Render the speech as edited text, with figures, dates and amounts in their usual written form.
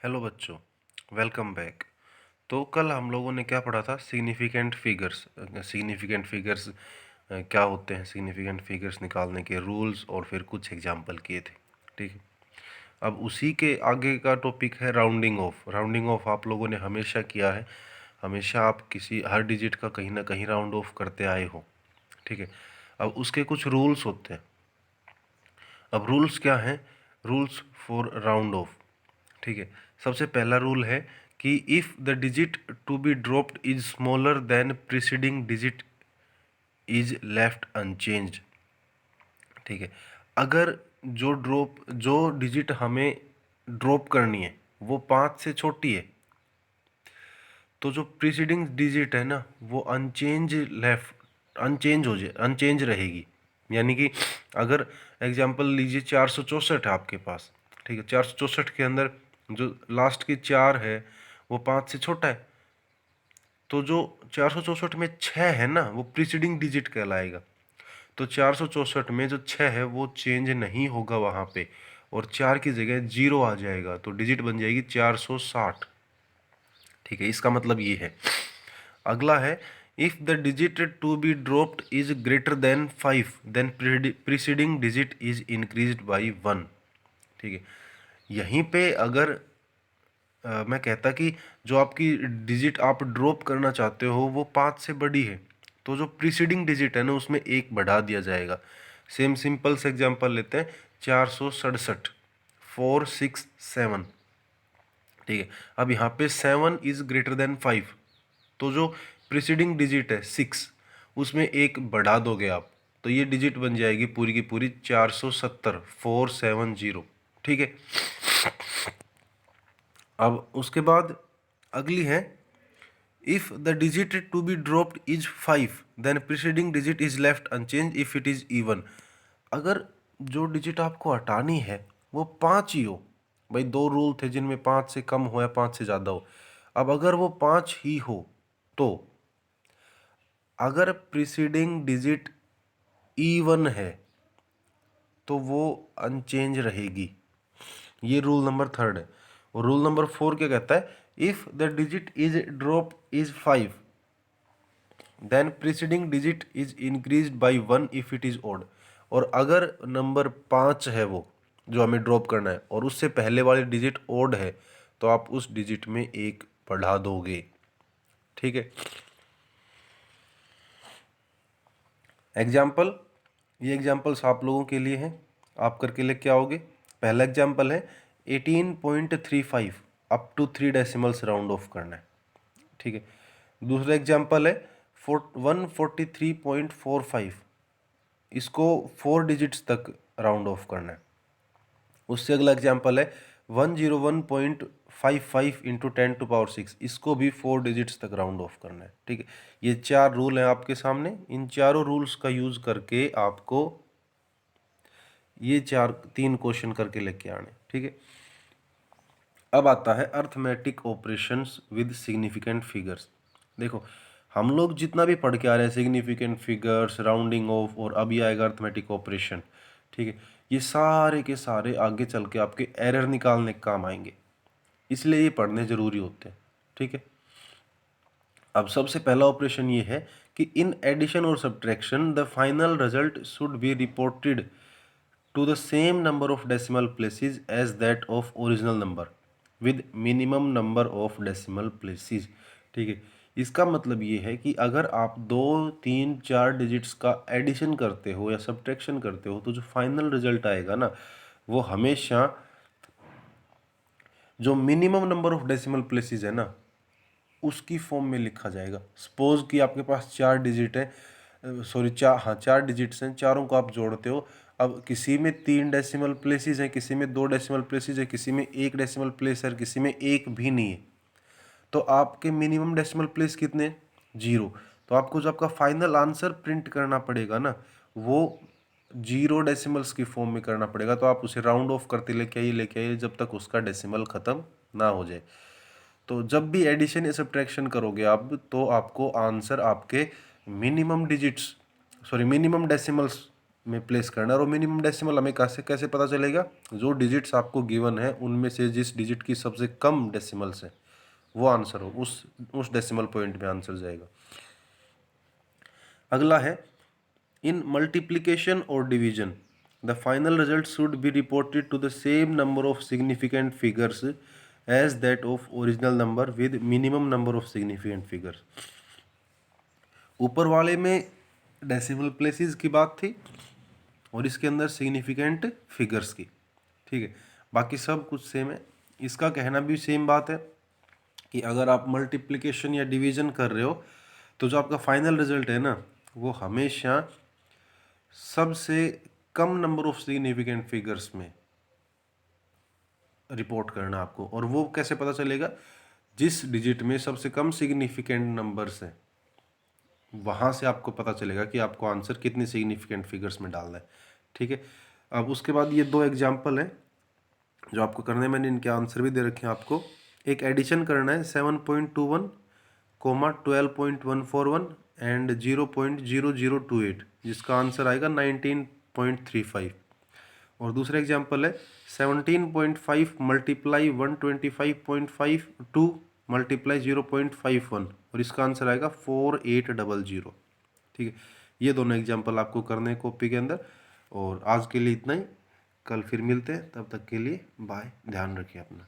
Hello बच्चों, welcome back. तो कल हम लोगों ने क्या पढ़ा था? Significant figures. सिग्निफिकेंट फिगर्स क्या होते हैं, सिग्निफिकेंट फिगर्स निकालने के रूल्स, और फिर कुछ एग्जांपल किए थे। ठीक है। अब उसी के आगे का टॉपिक है राउंडिंग ऑफ। राउंडिंग ऑफ आप लोगों ने हमेशा किया है। हमेशा आप किसी हर डिजिट का कहीं ना कहीं राउंड ऑफ करते आए हो। ठीक है। अब उसके कुछ रूल्स होते हैं। अब रूल्स क्या हैं? Rules for round off. ठीक है। सबसे पहला रूल है कि if the digit to be dropped is smaller than preceding digit is left unchanged. ठीक है। अगर जो डिजिट हमें ड्रॉप करनी है वो 5 से छोटी है, तो जो प्रीसीडिंग डिजिट है ना वो अनचेंज रहेगी। यानी कि अगर एग्जांपल लीजिए 464 है आपके पास। ठीक है। 464 के अंदर जो लास्ट की 4 है वो 5 से छोटा है, तो जो 464 में 6 है ना वो प्रीसीडिंग डिजिट कहलाएगा। तो 464 में जो 6 है वो चेंज नहीं होगा वहाँ पे, और 4 की जगह 0 आ जाएगा, तो डिजिट बन जाएगी 460। ठीक है। इसका मतलब ये है। अगला है, if the digit to be dropped is greater than 5 then preceding digit is increased by 1। ठीक है। यहीं पे अगर मैं कहता कि जो आपकी डिजिट आप ड्रॉप करना चाहते हो वो 5 से बड़ी है, तो जो प्रीसीडिंग डिजिट है ना उसमें एक बढ़ा दिया जाएगा। सेम सिंपल से एग्जांपल लेते हैं, 467, 467। ठीक है। अब यहाँ पे 7 इज ग्रेटर देन 5, तो जो प्रीसीडिंग डिजिट है 6 उसमें एक बढ़ा दोगे आप, तो ये डिजिट बन जाएगी पूरी की पूरी 470, 470। ठीक है। अब उसके बाद अगली है, if the digit to be dropped is 5 then preceding digit is left unchanged if it is even. अगर जो डिजिट आपको हटानी है वो 5 ही हो, भाई दो रूल थे जिनमें 5 से कम हो या 5 से ज़्यादा हो। अब अगर वो 5 ही हो, तो अगर प्रीसीडिंग डिजिट इवन है तो वो अनचेंज रहेगी। ये रूल नंबर 3 है। और रूल नंबर 4 क्या कहता है? If the digit is drop is 5 then preceding digit is increased by 1 if it is odd. और अगर नंबर 5 है वो जो हमें ड्रॉप करना है और उससे पहले वाली डिजिट ओड है, तो आप उस डिजिट में एक बढ़ा दोगे। ठीक है। एग्जाम्पल, ये एग्जाम्पल्स आप लोगों के लिए हैं, आप करके लेके आओगे। पहला एग्जाम्पल है 18.35 up to 3 decimals round off करना है। ठीक है। दूसरा एग्जाम्पल है 143.45, इसको 4 डिजिट्स तक राउंड ऑफ करना है। उससे अगला एग्जाम्पल है 101.55 इंटू 10⁶, इसको भी 4 डिजिट्स तक राउंड ऑफ करना है। ठीक है। ये 4 रूल हैं आपके सामने। इन चारों रूल्स का यूज करके आपको ये 3 क्वेश्चन करके लेके आने। ठीक है। अब आता है arithmetic operations with significant figures. देखो, हम लोग जितना भी पढ़ के आ रहे हैं, सिग्निफिकेंट फिगर्स, राउंडिंग ऑफ, और अभी आएगा अर्थमेटिक ऑपरेशन। ठीक है। ये सारे के सारे आगे चल के आपके एरर निकालने के काम आएंगे, इसलिए ये पढ़ने ज़रूरी होते हैं। ठीक है। अब सबसे पहला ऑपरेशन ये है कि इन एडिशन और subtraction the final result should be reported to the same number of decimal places as that of original number with minimum number of decimal places. ठीक है। इसका मतलब ये है कि अगर आप 2, 3, 4 डिजिट्स का एडिशन करते हो या सब्ट्रैक्शन करते हो, तो जो फाइनल रिजल्ट आएगा ना वो हमेशा जो minimum number of decimal places है ना उसकी फॉर्म में लिखा जाएगा। सपोज कि आपके पास 4 डिजिट है, सॉरी 4 डिजिट्स हैं, चारों को आप जोड़ते हो। अब किसी में 3 डेसिमल प्लेसेस हैं, किसी में 2 डेसिमल प्लेसेस है, किसी में 1 डेसिमल प्लेस है, किसी में 1 भी नहीं है, तो आपके मिनिमम डेसिमल प्लेस कितने? 0। तो आपको जो आपका फाइनल आंसर प्रिंट करना पड़ेगा ना वो 0 डेसिमल्स की फॉर्म में करना पड़ेगा। तो आप उसे राउंड ऑफ करते लेके आइए जब तक उसका डेसिमल ख़त्म ना हो जाए। तो जब भी एडिशन या सब्ट्रैक्शन करोगे आप, तो आपको आंसर आपके minimum digits, sorry minimum decimals में प्लेस करना है। और मिनिमम डेसिमल हमें कैसे कैसे पता चलेगा, जो डिजिट्स आपको गिवन है उनमें से जिस डिजिट की सबसे कम डेसिमल्स है वो आंसर हो, उस डेसिमल पॉइंट में आंसर जाएगा। अगला है इन मल्टीप्लिकेशन और division the final result should be reported to the same number of significant figures as that of original number with minimum number of significant figures. ऊपर वाले में डेसिमल प्लेसेस की बात थी और इसके अंदर सिग्निफिकेंट फिगर्स की, ठीक है, बाकी सब कुछ सेम है। इसका कहना भी सेम बात है कि अगर आप मल्टीप्लिकेशन या डिवीजन कर रहे हो तो जो आपका फाइनल रिजल्ट है ना वो हमेशा सबसे कम नंबर ऑफ सिग्निफिकेंट फिगर्स में रिपोर्ट करना आपको। और वो कैसे पता चलेगा, जिस डिजिट में सबसे कम सिग्निफिकेंट नंबर्स है वहाँ से आपको पता चलेगा कि आपको आंसर कितने सिग्निफिकेंट फिगर्स में डालना है, ठीक है। अब उसके बाद ये दो एग्जाम्पल हैं जो आपको करने हैं, मैंने इनके आंसर भी दे रखे हैं आपको। एक एडिशन करना है 7.21 कोमा 12.141 एंड 0.0028 जिसका आंसर आएगा 19.35। और दूसरा एग्जाम्पल है 17.5 मल्टीप्लाई 125.5 मल्टीप्लाई 0.51 और इसका आंसर आएगा 4800, ठीक है। ये दोनों एग्जाम्पल आपको करने हैं कॉपी के अंदर। और आज के लिए इतना ही, कल फिर मिलते हैं, तब तक के लिए बाय, ध्यान रखिए अपना।